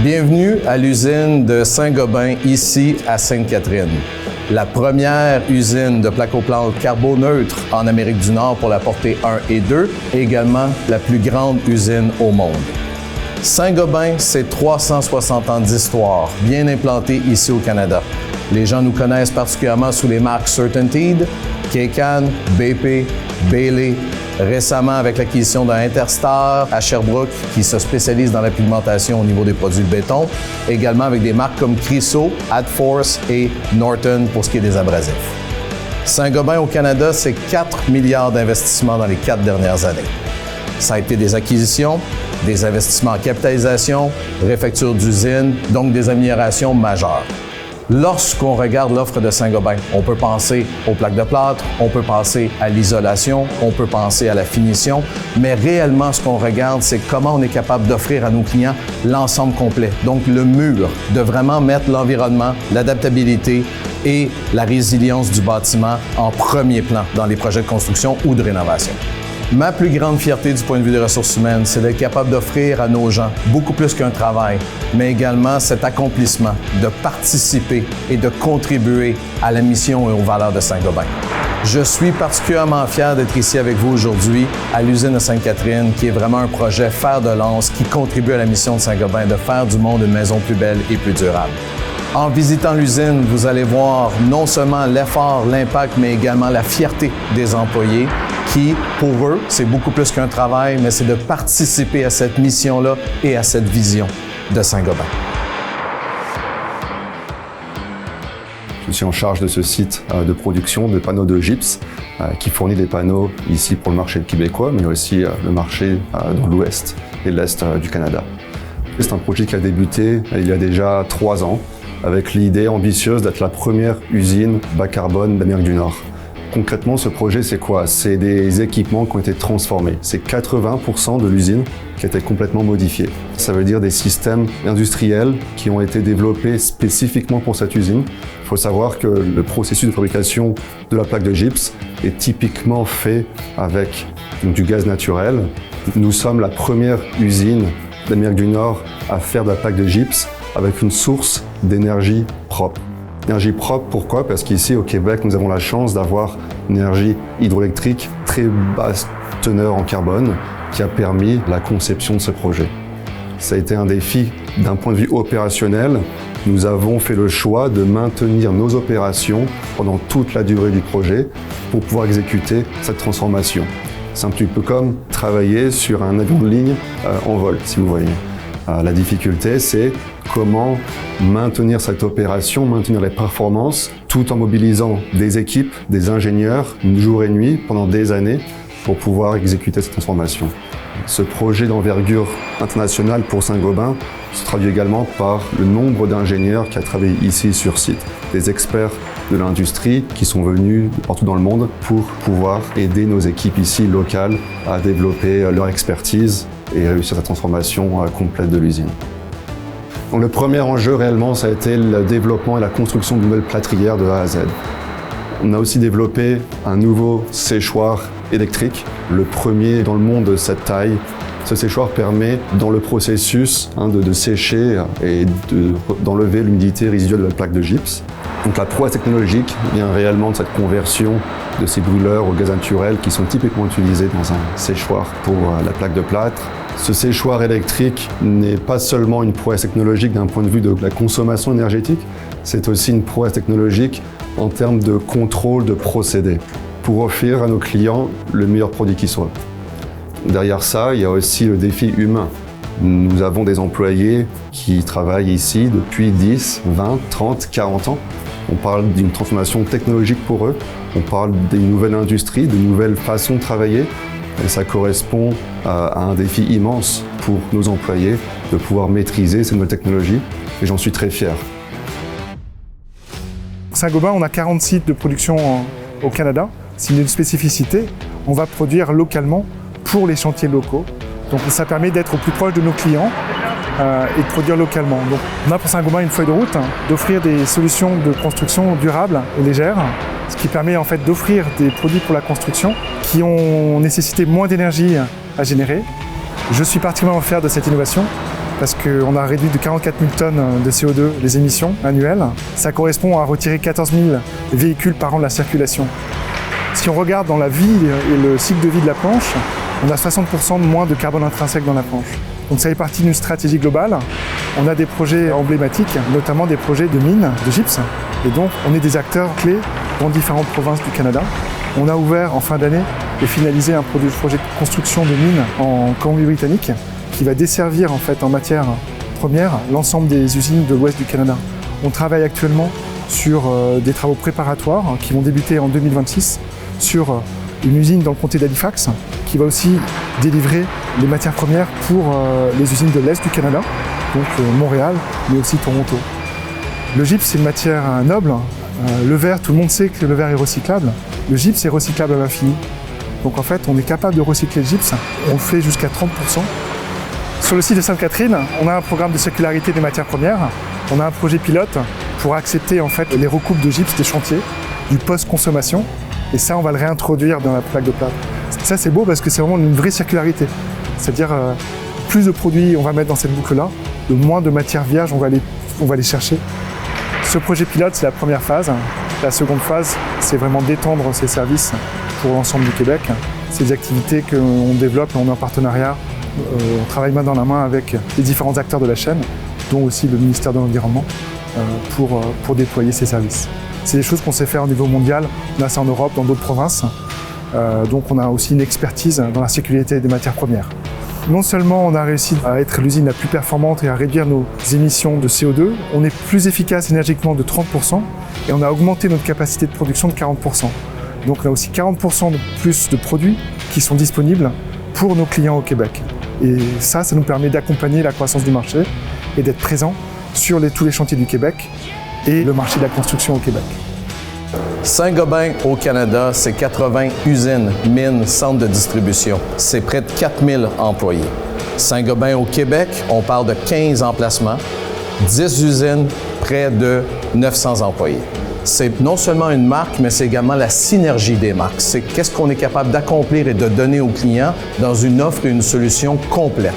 Bienvenue à l'usine de Saint-Gobain, ici à Sainte-Catherine. La première usine de plaques-aux-plantes carboneutres en Amérique du Nord pour la portée 1 et 2, et également la plus grande usine au monde. Saint-Gobain, c'est 360 ans d'histoire, bien implantée ici au Canada. Les gens nous connaissent particulièrement sous les marques CertainTeed, Kaycan, BP, Bailey, récemment avec l'acquisition d'un Interstar à Sherbrooke qui se spécialise dans la pigmentation au niveau des produits de béton, également avec des marques comme Criso, Adforce et Norton pour ce qui est des abrasifs. Saint-Gobain au Canada, c'est 4 milliards d'investissements dans les 4 dernières années. Ça a été des acquisitions, des investissements en capitalisation, réfecture d'usines, donc des améliorations majeures. Lorsqu'on regarde l'offre de Saint-Gobain, on peut penser aux plaques de plâtre, on peut penser à l'isolation, on peut penser à la finition, mais réellement, ce qu'on regarde, c'est comment on est capable d'offrir à nos clients l'ensemble complet. Donc, le mur, de vraiment mettre l'environnement, l'adaptabilité et la résilience du bâtiment en premier plan dans les projets de construction ou de rénovation. Ma plus grande fierté du point de vue des ressources humaines, c'est d'être capable d'offrir à nos gens beaucoup plus qu'un travail, mais également cet accomplissement de participer et de contribuer à la mission et aux valeurs de Saint-Gobain. Je suis particulièrement fier d'être ici avec vous aujourd'hui à l'usine de Sainte-Catherine, qui est vraiment un projet fer de lance qui contribue à la mission de Saint-Gobain de faire du monde une maison plus belle et plus durable. En visitant l'usine, vous allez voir non seulement l'effort, l'impact, mais également la fierté des employés qui, pour eux, c'est beaucoup plus qu'un travail, mais c'est de participer à cette mission-là et à cette vision de Saint-Gobain. Je suis en charge de ce site de production de panneaux de gypse qui fournit des panneaux ici pour le marché québécois, mais aussi le marché dans l'ouest et l'est du Canada. C'est un projet qui a débuté il y a déjà 3 ans, avec l'idée ambitieuse d'être la première usine bas carbone d'Amérique du Nord. Concrètement, ce projet, c'est quoi? C'est des équipements qui ont été transformés. C'est 80% de l'usine qui a été complètement modifiée. Ça veut dire des systèmes industriels qui ont été développés spécifiquement pour cette usine. Il faut savoir que le processus de fabrication de la plaque de gypse est typiquement fait avec du gaz naturel. Nous sommes la première usine d'Amérique du Nord à faire de la plaque de gypse avec une source d'énergie propre. Énergie propre, pourquoi? Parce qu'ici au Québec, nous avons la chance d'avoir une énergie hydroélectrique très basse teneur en carbone qui a permis la conception de ce projet. Ça a été un défi d'un point de vue opérationnel. Nous avons fait le choix de maintenir nos opérations pendant toute la durée du projet pour pouvoir exécuter cette transformation. C'est un petit peu comme travailler sur un avion de ligne en vol, si vous voyez. La difficulté, c'est comment maintenir cette opération, maintenir les performances, tout en mobilisant des équipes, des ingénieurs, jour et nuit, pendant des années, pour pouvoir exécuter cette transformation. Ce projet d'envergure internationale pour Saint-Gobain se traduit également par le nombre d'ingénieurs qui a travaillé ici sur site, des experts de l'industrie qui sont venus partout dans le monde pour pouvoir aider nos équipes ici locales à développer leur expertise et réussir cette transformation complète de l'usine. Donc le premier enjeu réellement, ça a été le développement et la construction de nouvelles plâtrières de A à Z. On a aussi développé un nouveau séchoir électrique, le premier dans le monde de cette taille. Ce séchoir permet, dans le processus, de sécher et d'enlever l'humidité résiduelle de la plaque de gypse. Donc la prouesse technologique vient réellement de cette conversion de ces brûleurs au gaz naturel qui sont typiquement utilisés dans un séchoir pour la plaque de plâtre. Ce séchoir électrique n'est pas seulement une prouesse technologique d'un point de vue de la consommation énergétique, c'est aussi une prouesse technologique en termes de contrôle de procédés pour offrir à nos clients le meilleur produit qui soit. Derrière ça, il y a aussi le défi humain. Nous avons des employés qui travaillent ici depuis 10, 20, 30, 40 ans. On parle d'une transformation technologique pour eux, on parle d'une nouvelle industrie, de nouvelles façons de travailler. Et ça correspond à un défi immense pour nos employés de pouvoir maîtriser ces nouvelles technologies et j'en suis très fier. Saint-Gobain, on a 40 sites de production au Canada. C'est une spécificité. On va produire localement pour les chantiers locaux. Donc ça permet d'être au plus proche de nos clients et de produire localement. Donc on a pour Saint-Gobain une feuille de route, d'offrir des solutions de construction durables et légères, ce qui permet en fait d'offrir des produits pour la construction qui ont nécessité moins d'énergie à générer. Je suis particulièrement fier de cette innovation parce qu'on a réduit de 44 000 tonnes de CO2 les émissions annuelles. Ça correspond à retirer 14 000 véhicules par an de la circulation. Si on regarde dans la vie et le cycle de vie de la planche, on a 60% de moins de carbone intrinsèque dans la planche. Donc ça fait partie d'une stratégie globale. On a des projets emblématiques, notamment des projets de mines de gypse. Et donc on est des acteurs clés dans différentes provinces du Canada. On a ouvert en fin d'année et finalisé un projet de construction de mines en Colombie-Britannique qui va desservir en fait en matière première l'ensemble des usines de l'ouest du Canada. On travaille actuellement sur des travaux préparatoires qui vont débuter en 2026 sur une usine dans le comté d'Halifax qui va aussi délivrer les matières premières pour les usines de l'Est du Canada, donc Montréal, mais aussi Toronto. Le gypse, c'est une matière noble. Le verre, tout le monde sait que le verre est recyclable. Le gypse est recyclable à l'infini. Donc en fait, on est capable de recycler le gypse. On le fait jusqu'à 30%. Sur le site de Sainte-Catherine, on a un programme de circularité des matières premières. On a un projet pilote pour accepter en fait les recoupes de gypse des chantiers, du post-consommation. Et ça, on va le réintroduire dans la plaque de plâtre. Ça, c'est beau parce que c'est vraiment une vraie circularité. C'est-à-dire, plus de produits on va mettre dans cette boucle-là, le moins de matières vierges on va aller chercher. Ce projet pilote, c'est la première phase. La seconde phase, c'est vraiment d'étendre ces services pour l'ensemble du Québec. C'est des activités qu'on développe, on est en partenariat. On travaille main dans la main avec les différents acteurs de la chaîne, dont aussi le ministère de l'Environnement, pour déployer ces services. C'est des choses qu'on sait faire au niveau mondial, là c'est en Europe, dans d'autres provinces. Donc on a aussi une expertise dans la sécurité des matières premières. Non seulement on a réussi à être l'usine la plus performante et à réduire nos émissions de CO2, on est plus efficace énergiquement de 30% et on a augmenté notre capacité de production de 40%. Donc on a aussi 40% de plus de produits qui sont disponibles pour nos clients au Québec. Et ça nous permet d'accompagner la croissance du marché et d'être présent sur tous les chantiers du Québec et le marché de la construction au Québec. Saint-Gobain au Canada, c'est 80 usines, mines, centres de distribution. C'est près de 4000 employés. Saint-Gobain au Québec, on parle de 15 emplacements, 10 usines, près de 900 employés. C'est non seulement une marque, mais c'est également la synergie des marques. C'est qu'est-ce qu'on est capable d'accomplir et de donner aux clients dans une offre et une solution complète.